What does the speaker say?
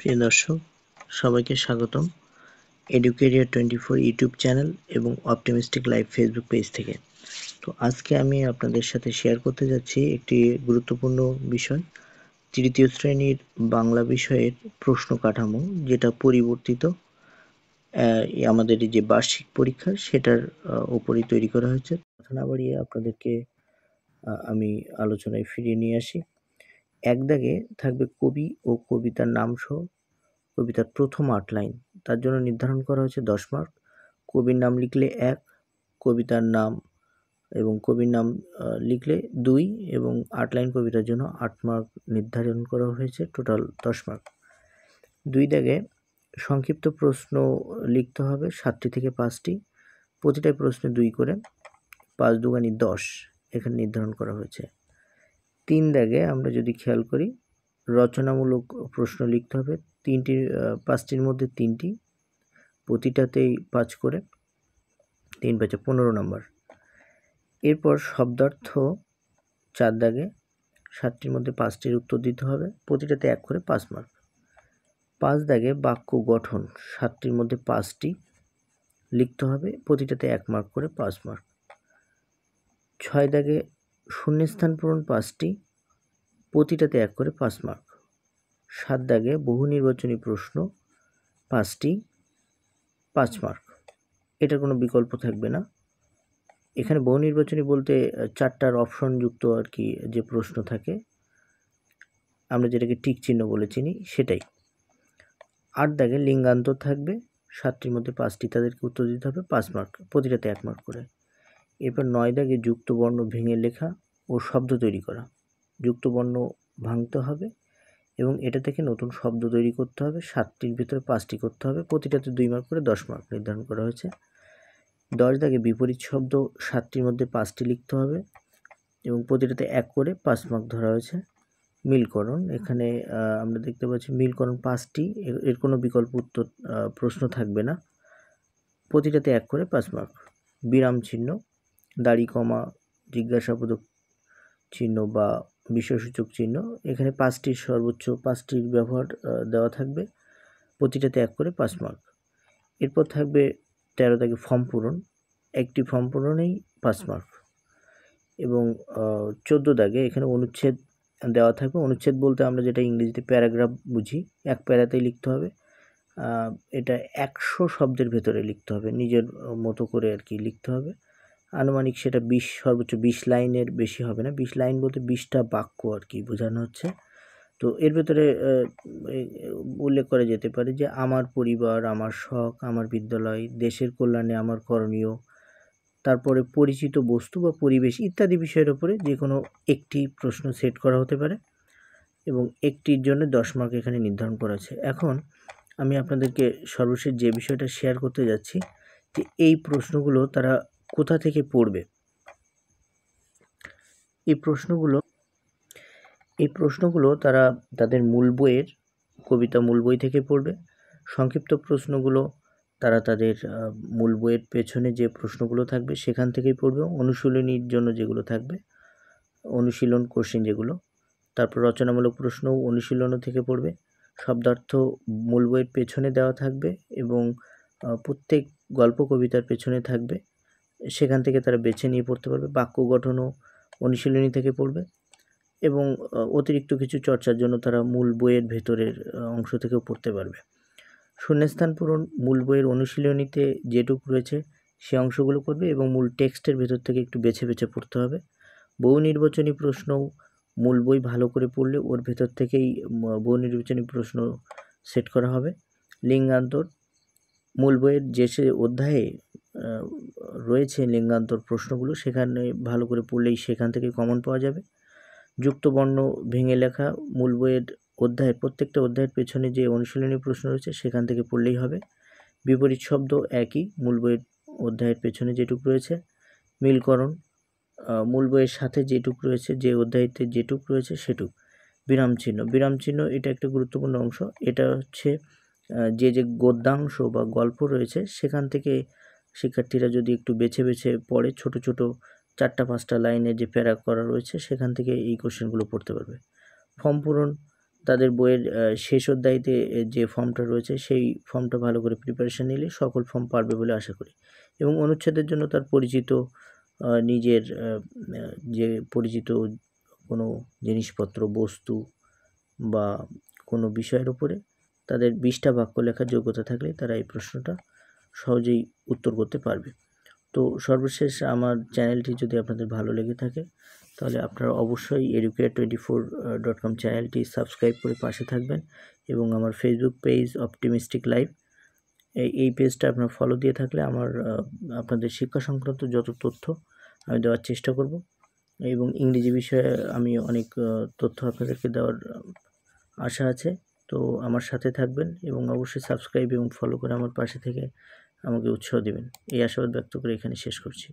প্রিয় দর্শক, সবাইকে স্বাগতম এডুকেরিয়া 24 ইউটিউব চ্যানেল এবং অপটিমিস্টিক লাইভ ফেসবুক পেজ থেকে। তো আজকে আমি আপনাদের সাথে শেয়ার করতে যাচ্ছি একটি গুরুত্বপূর্ণ বিষয়, তৃতীয় শ্রেণীর বাংলা বিষয়ের প্রশ্ন কাঠামো, যেটা পরিবর্তিত আমাদের যে বার্ষিক পরীক্ষা সেটার উপরই তৈরি করা হয়েছে। কথা না বাড়িয়ে আপনাদেরকে আমি আলোচনায় ফিরিয়ে নিয়ে আসি। এক দাগে থাকবে কবি ও কবিতার নাম সহ কবিতার প্রথম 8 লাইন, তার জন্য নির্ধারণ করা হয়েছে 10 মার্ক। কবির নাম লিখলে 1, কবিতার নাম এবং কবির নাম লিখলে 2 এবং 8 লাইন কবিতার জন্য 8 মার্ক নির্ধারণ করা হয়েছে, টোটাল 10 মার্ক। 2 দাগে সংক্ষিপ্ত প্রশ্ন লিখতে হবে 7টি থেকে 5টি, প্রতিটাই প্রশ্নে 2 করে, 5 দুগুণে 10 এখানে নির্ধারণ করা হয়েছে। 3 দাগে আমরা যদি খেয়াল করি, রচনামূলক প্রশ্ন লিখতে হবে 5টির মধ্যে 3টি, প্রতিটাতেই 5 করে, 3 5 15 নম্বর। এরপর শব্দার্থ 4 দাগে 7টির মধ্যে 5টির উত্তর দিতে হবে, প্রতিটাতে 1 করে, 5 মার্ক। 5 দাগে বাক্য গঠন 7টির মধ্যে 5টি লিখতে হবে, প্রতিটাতে 1 মার্ক করে, 5 মার্ক। 6 দাগে শূন্যস্থান পূরণ 5টি, প্রতিটাতে 1 করে, 5 মার্ক। 7 দাগে বহু নির্বাচনী প্রশ্ন 5টি, 5 মার্ক। এটার কোনো বিকল্প থাকবে না। এখানে বহু নির্বাচনী বলতে 4টার অপশন যুক্ত আর কি যে প্রশ্ন থাকে, আমরা যেটাকে টিক চিহ্ন বলে চিনি, সেটাই। 8 দাগে লিঙ্গান্তর থাকবে 7টির মধ্যে 5টি, তাদেরকে উত্তর দিতে হবে, 5 মার্ক, প্রতিটাতে 1 মার্ক করে। এরপর 9 দাগে যুক্ত বর্ণ ভেঙে লেখা ও শব্দ তৈরি করা, যুক্ত বর্ণ ভাঙতে হবে এবং এটা থেকে নতুন শব্দ তৈরি করতে হবে, 7টির ভিতরে 5টি করতে হবে, প্রতিটাতে 2 মার্ক করে, 10 মার্ক নির্ধারণ করা হয়েছে। 10 দাগে বিপরীত শব্দ 7টির মধ্যে 5টি লিখতে হবে এবং প্রতিটাতে 1 করে, 5 মার্ক ধরা হয়েছে। মিলকরণ, এখানে আমরা দেখতে পাচ্ছি মিলকরণ 5টি, এর কোনো বিকল্প উত্তর প্রশ্ন থাকবে না, প্রতিটাতে 1 করে, 5 মার্ক। বিরাম চিহ্ন, দাড়ি, কমা, জিজ্ঞাসাবোধক চিহ্ন বা বিষয়সূচক চিহ্ন, এখানে 5টির সর্বোচ্চ 5টির ব্যবহার দেওয়া থাকবে, প্রতিটাতে 1 করে, 5 মার্ক। এরপর থাকবে 13 দাগে ফর্ম পূরণ, একটি ফর্ম পূরণেই 5 মার্ক। এবং 14 দাগে এখানে অনুচ্ছেদ দেওয়া থাকবে, অনুচ্ছেদ বলতে আমরা যেটা ইংরেজিতে প্যারাগ্রাফ বুঝি, এক প্যারাতেই লিখতে হবে, এটা 100 শব্দের ভেতরে লিখতে হবে, নিজের মতো করে আর কি লিখতে হবে। আনুমানিক সেটা 20, সর্বোচ্চ 20 লাইনের বেশি হবে না, 20 লাইন বলতে 20টা বাক্য আর কি বোঝানো হচ্ছে। তো এর ভেতরে উল্লেখ করা যেতে পারে যে আমার পরিবার, আমার শখ, আমার বিদ্যালয়, দেশের কল্যাণে আমার করণীয়, তারপরে পরিচিত বস্তু বা পরিবেশ ইত্যাদি বিষয়ের উপরে যে কোনো একটি প্রশ্ন সেট করা হতে পারে এবং একটির জন্য 10 মার্ক এখানে নির্ধারণ করা আছে। এখন আমি আপনাদেরকে সর্বশেষ যে বিষয়টা শেয়ার করতে যাচ্ছি, যে এই প্রশ্নগুলো তারা কোথা থেকে পড়বে। এই প্রশ্নগুলো তারা তাদের মূল বইয়ের কবিতা মূল বই থেকে পড়বে। সংক্ষিপ্ত প্রশ্নগুলো তারা তাদের মূল বইয়ের পেছনে যে প্রশ্নগুলো থাকবে সেখান থেকেই পড়বে, অনুশীলনীর জন্য যেগুলো থাকবে, অনুশীলন কোশ্চেন যেগুলো, তারপর রচনামূলক প্রশ্নও অনুশীলনও থেকে পড়বে। শব্দার্থ মূল বইয়ের পেছনে দেওয়া থাকবে এবং প্রত্যেক গল্প কবিতার পেছনে থাকবে, সেখান থেকে তারা বেছে নিয়ে পড়তে পারবে। বাক্য গঠনও অনুশীলনী থেকে পড়বে এবং অতিরিক্ত কিছু চর্চার জন্য তারা মূল বইয়ের ভেতরের অংশ থেকেও পড়তে পারবে। শূন্যস্থান পূরণ মূল বইয়ের অনুশীলনীতে যেটুকু রয়েছে সে অংশগুলো করবে এবং মূল টেক্সটের ভেতর থেকে একটু বেছে বেছে পড়তে হবে। বহু নির্বাচনী প্রশ্নও মূল বই ভালো করে পড়লে ওর ভেতর থেকেই বহু নির্বাচনী প্রশ্ন সেট করা হবে। লিঙ্গান্তর মূল বইয়ের যে সে অধ্যায়ে রয়েছে লিঙ্গান্তর প্রশ্নগুলো, সেখানে ভালো করে পড়লেই সেখান থেকে কমন পাওয়া যাবে। যুক্ত বর্ণ ভেঙে লেখা মূল বইয়ের অধ্যায়ের প্রত্যেকটা অধ্যায়ের পেছনে যে অনুশীলনী প্রশ্ন রয়েছে সেখান থেকে পড়লেই হবে। বিপরীত শব্দ একই, মূল বইয়ের অধ্যায়ের পেছনে যেটুকু রয়েছে। মিলকরণ মূল বইয়ের সাথে যেটুক রয়েছে, যে অধ্যায়তে যেটুক রয়েছে সেটুক। বিরাম চিহ্ন এটা একটা গুরুত্বপূর্ণ অংশ, এটা হচ্ছে যে গদ্যাংশ বা গল্প রয়েছে সেখান থেকে শিক্ষার্থীরা যদি একটু বেছে বেছে পড়ে, ছোট ছোট 4টা 5টা লাইনের যে প্যারা করা রয়েছে সেখান থেকে এই কোশ্চেনগুলো পড়তে পারবে। ফর্ম পূরণ তাদের বইয়ের শেষ অধ্যায়তে যে ফর্মটা রয়েছে সেই ফর্মটা ভালো করে প্রিপারেশন নিলে সকল ফর্ম পারবে বলে আশা করি। এবং অনুচ্ছেদের জন্য তার পরিচিত নিজের যে পরিচিত কোনো জিনিসপত্র, বস্তু বা কোনো বিষয়ের উপরে তাদের 20টা বাক্য লেখার যোগ্যতা থাকলে তারা এই প্রশ্নটা সহজেই উত্তর করতে পারবে। তো সর্বশেষ আমার চ্যানেলটি যদি আপনাদের ভালো লেগে থাকে তাহলে আপনারা অবশ্যই educare24.com চ্যানেলটি সাবস্ক্রাইব করে পাশে থাকবেন এবং আমার ফেসবুক পেজ অপটিমিস্টিক লাইফ এই পেজটা আপনারা ফলো দিয়ে থাকলে আমার আপনাদের শিক্ষা সংক্রান্ত যত তথ্য আমি দেওয়ার চেষ্টা করব এবং ইংরেজি বিষয়ে আমি অনেক তথ্য আপনাদেরকে দেওয়ার আশা আছে। তো আমার সাথে থাকবেন এবং অবশ্যই সাবস্ক্রাইব এবং ফলো করে আমার পাশে থেকে আমাকে উৎসাহ দেবেন, এই আশাবাদ ব্যক্ত করে এখানে শেষ করছি।